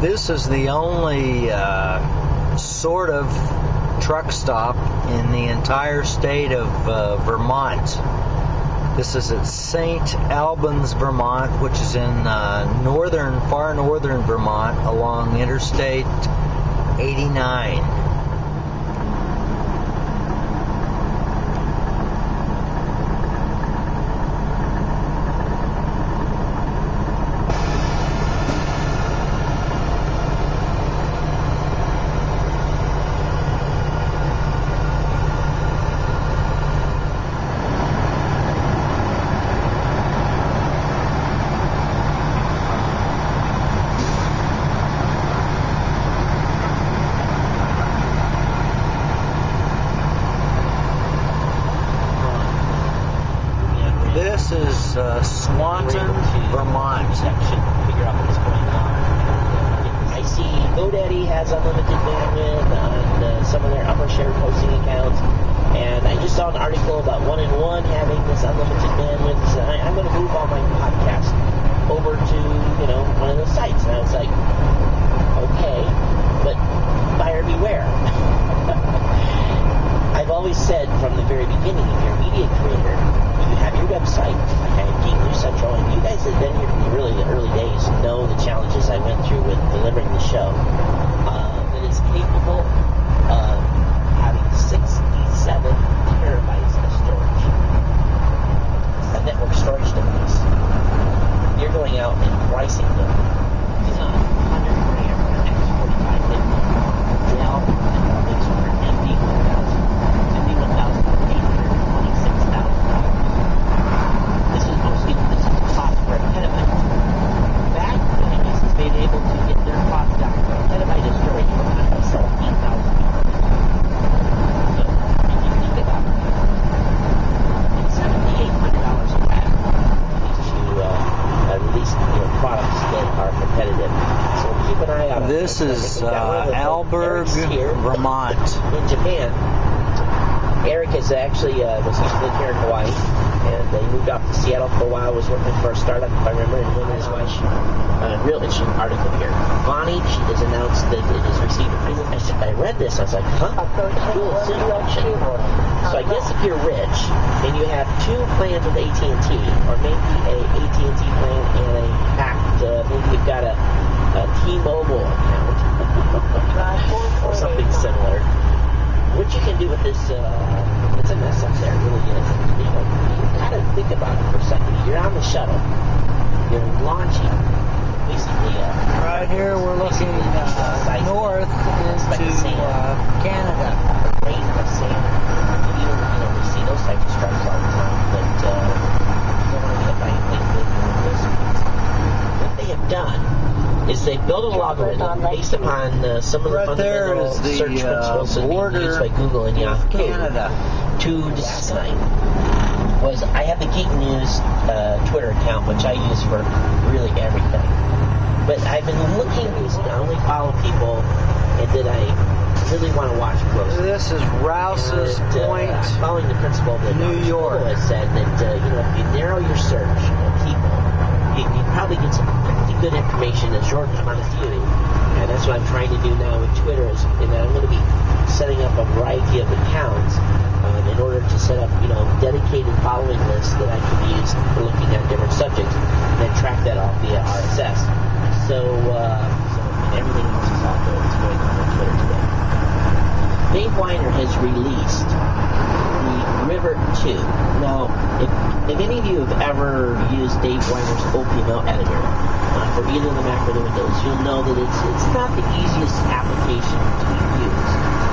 This is the only sort of truck stop in the entire state of Vermont. This is at St. Albans, Vermont, which is in far northern Vermont along Interstate 89. This is Swanton, Vermont. Figure out what's going on. I see GoDaddy has unlimited bandwidth on some of their upper share posting accounts, and I just saw an article about 1&1 having this unlimited bandwidth. So I'm going to move all my podcasts over to one of those sites, and I was like, okay, but buyer beware. I've always said from the very beginning, if you're a media creator, you have your website, like I have Geek News Central, and you guys have been here from really the early days, know the challenges I went through with delivering the show. That is capable of having 67 terabytes of storage, a network storage device. You're going out and pricing them. It's $100 grand for an X4550. Dell makes for an MD1000. This is the cost for a petabyte. Back when it is been able to get their cost down for a petabyte of storage for $17,000. So, if you think about it, it's $7,800 a whack to release products that are competitive. So keep an eye out. This is Alberg, Vermont. In Japan. Eric is actually was used to live here in Hawaii, and they moved out to Seattle for a while. Was working for a startup, if I remember, and him and his wife. Real interesting article here. Bonnie, she has announced that it has received a premium. I read this, I was like, huh? Cool, introduction. So I guess if you're rich and you have two plans with AT&T, or maybe a AT&T plan and a packed, maybe you've got a T-Mobile account or something similar. What you can do with this, it's a mess up there, it really is. You gotta think about it for a second. You're on the shuttle, you're launching, basically. Right here, we're looking north into Canada. Rain of sand. We see those types of stripes all the time, but you don't want to get by anything big with this. What they have done is they built a logarithm based upon some of the fundamental search principles that are being used by Google and Yahoo to decide. I have the Geek News Twitter account, which I use for really everything. But I've been looking to only follow people that I really want to watch closely. This is Rouse's Point, following the principle that New York Google has said that if you narrow your search of people, you probably get some pretty good information in a short amount of viewing. And that's what I'm trying to do now with Twitter, and I'm going to be setting up a variety of accounts in order to set up, dedicated following lists that I can use for looking at different subjects, and then track that off via RSS. So everything else is all good. It's going on Twitter today. Dave Weiner has released the River 2. Now, if any of you have ever used Dave Weiner's OpenML editor for either the Mac or the Windows, you'll know that it's not the easiest application to use.